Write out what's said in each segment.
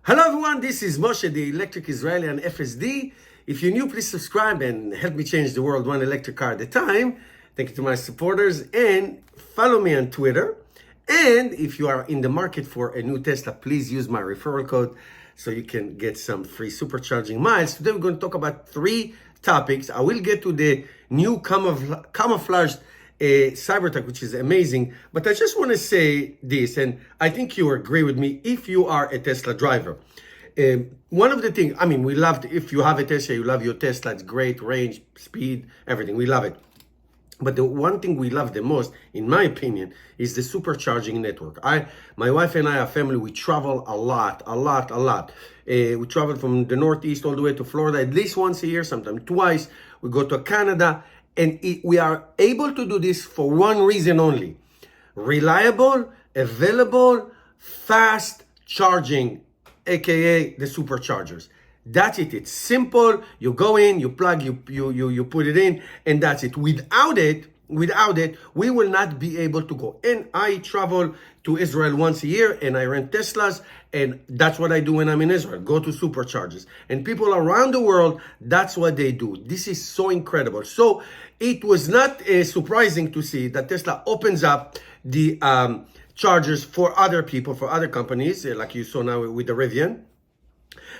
Hello everyone, this is Moshe, the Electric Israeli and FSD. If you're new, please subscribe and help me change the world one electric car at a time. Thank you to my supporters and follow me on Twitter. And if you are in the market for a new Tesla, please use my referral code so you can get some free supercharging miles. Today we're going to talk about three topics. I will get to the new camouflage Cybertruck, which is amazing. But I just want to say this, and I think you agree with me if you are a Tesla driver. One of the things, we love, if you have a Tesla, you love your Tesla. It's great, range, speed, everything. We love it. But the one thing we love the most, in my opinion, is the supercharging network. My wife and I, our family, we travel a lot. We travel from the Northeast all the way to Florida at least once a year, sometimes twice. We go to Canada, and we are able to do this for one reason only: reliable, available, fast charging, aka the superchargers. That's it. It's simple. You go in, you plug, you put it in, and that's it. Without it, we will not be able to go. And I travel to Israel once a year, and I rent Teslas, and that's what I do when I'm in Israel. Go to superchargers. And people around the world, that's what they do. This is so incredible. So it was not surprising to see that Tesla opens up the chargers for other people, for other companies, like you saw now with the Rivian.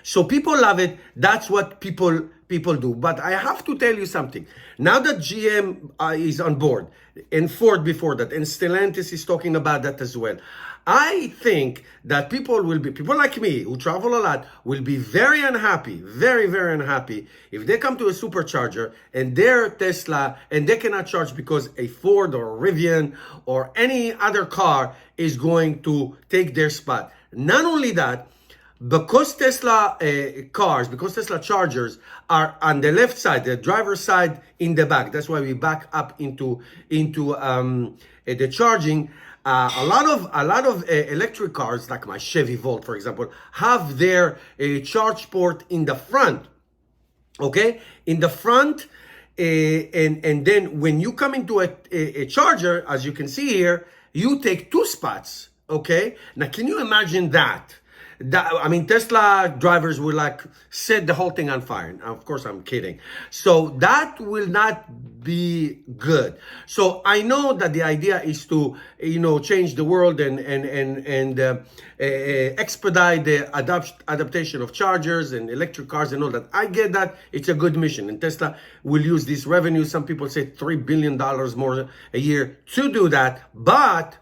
So people love it. That's what people do. But I have to tell you something. Now that GM is on board, and Ford before that, and Stellantis is talking about that as well, I think that people like me who travel a lot, will be very unhappy, very, very unhappy if they come to a supercharger and their Tesla, and they cannot charge because a Ford or a Rivian or any other car is going to take their spot. Not only that, because Tesla because Tesla chargers are on the left side, the driver's side in the back. That's why we back up into the charging. A lot of electric cars, like my Chevy Volt, for example, have their charge port in the front. Okay, in the front, and then when you come into a charger, as you can see here, you take two spots. Okay, now can you imagine that? Tesla drivers will set the whole thing on fire. Of course, I'm kidding. So that will not be good. So I know that the idea is to, change the world and expedite the adaptation of chargers and electric cars and all that. I get that. It's a good mission, and Tesla will use this revenue. Some people say $3 billion more a year to do that, but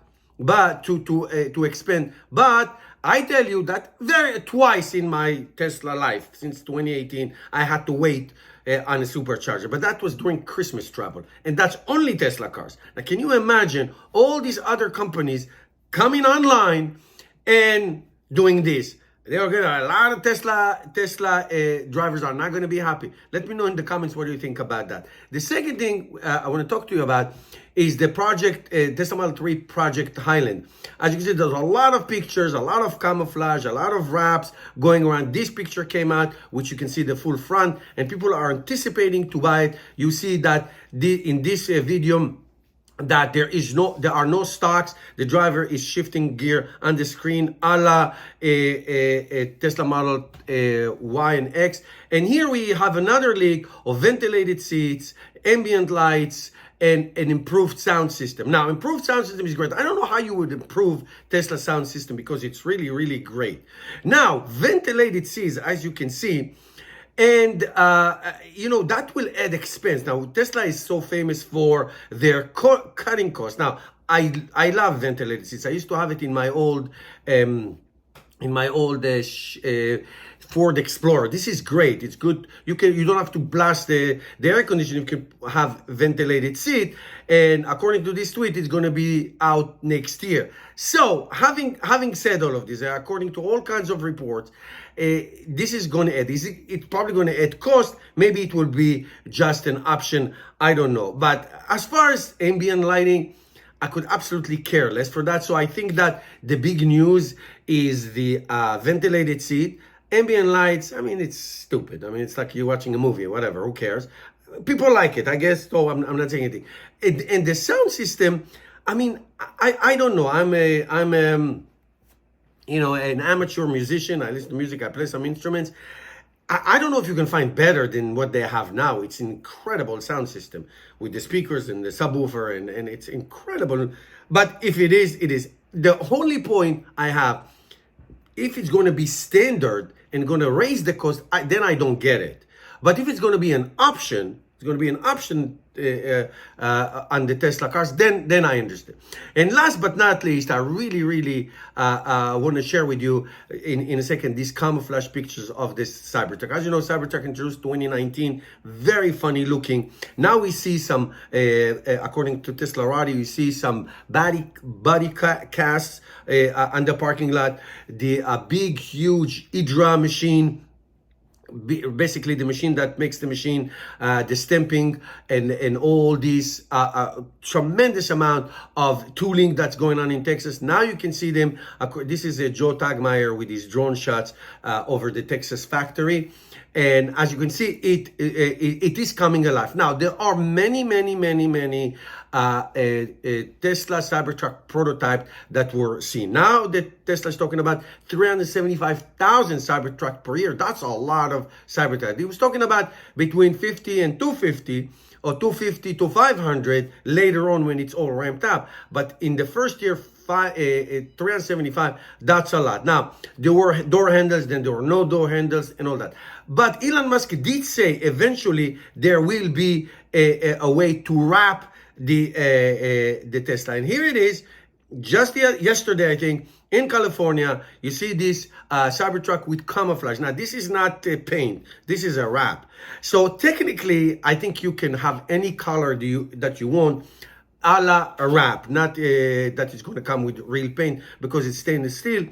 to expand. But I tell you that twice in my Tesla life since 2018, I had to wait on a supercharger, but that was during Christmas travel, and that's only Tesla cars. Now, can you imagine all these other companies coming online and doing this? A lot of Tesla drivers are not going to be happy. Let me know in the comments what do you think about that. The second thing I want to talk to you about is the project, Tesla Model 3 Project Highland. As you can see, there's a lot of pictures, a lot of camouflage, a lot of wraps going around. This picture came out, which you can see the full front, and people are anticipating to buy it. You see that in this video, that there are no stocks. The driver is shifting gear on the screen, a la a Tesla Model Y and X. And here we have another leak of ventilated seats, ambient lights, and an improved sound system. Now, improved sound system is great. I don't know how you would improve Tesla sound system, because it's really, really great. Now, ventilated seats, as you can see, and, that will add expense. Now, Tesla is so famous for their cutting costs. Now, I love ventilated seats. I used to have it in my old Ford Explorer. This is great. It's good. You don't have to blast the air conditioning. You can have ventilated seat. And according to this tweet, it's going to be out next year. So having said all of this, according to all kinds of reports, this is going to add. It's probably going to add cost. Maybe it will be just an option. I don't know. But as far as ambient lighting, I could absolutely care less for that. So I think that the big news is the ventilated seat. Ambient lights, it's stupid. It's like you're watching a movie or whatever. Who cares? People like it, I guess. So I'm not saying anything. And the sound system, I don't know. an amateur musician. I listen to music, I play some instruments. I don't know if you can find better than what they have now. It's an incredible sound system with the speakers and the subwoofer, and it's incredible. But if it is, it is. The only point I have, if it's going to be standard and going to raise the cost, then I don't get it. But if it's going to be an option, on the Tesla cars, then I understand. And last but not least, I really want to share with you in a second these camouflage pictures of this Cybertruck. As you know, Cybertruck introduced 2019, very funny looking. Now we see some, according to Tesla Radio, you see some body casts on the parking lot. The big, huge Hydra machine, basically the machine that makes the machine, the stamping, and all these tremendous amount of tooling that's going on in Texas. Now you can see them. This is a Joe Tagmeyer with his drone shots over the Texas factory. And as you can see, it is coming alive. Now, there are many Tesla Cybertruck prototype that were seen. Now that Tesla is talking about 375,000 Cybertruck per year. That's a lot of Cybertruck. He was talking about between 50 and 250, or 250 to 500 later on when it's all ramped up. But in the first year, 375, that's a lot. Now, there were door handles, then there were no door handles and all that. But Elon Musk did say eventually there will be a way to wrap the Tesla. And here it is, just yesterday, I think, in California, you see this Cybertruck with camouflage. Now, this is not paint. This is a wrap. So technically, I think you can have any color that you want, a la a wrap, not that it's going to come with real paint, because it's stainless steel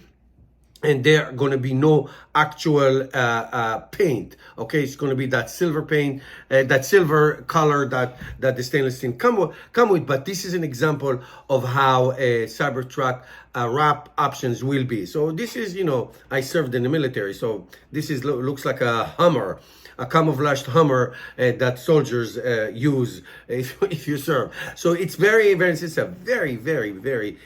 and there are going to be no actual paint. Okay, it's going to be that silver paint, that silver color that the stainless steel come with. But this is an example of how a Cybertruck wrap options will be. So this is, I served in the military, so this is looks like a Hummer, a camouflaged Hummer that soldiers use if you serve. So it's it's a very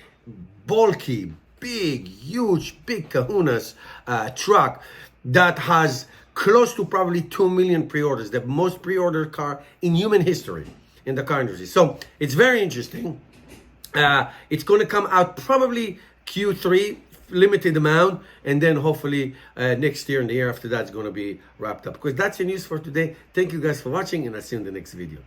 bulky, big, huge, big kahunas truck that has close to probably 2 million pre-orders, the most pre-ordered car in human history in the car industry. So it's very interesting. It's going to come out probably Q3, limited amount, and then hopefully next year and the year after that is going to be wrapped up. Because that's the news for today. Thank you guys for watching, and I'll see you in the next video.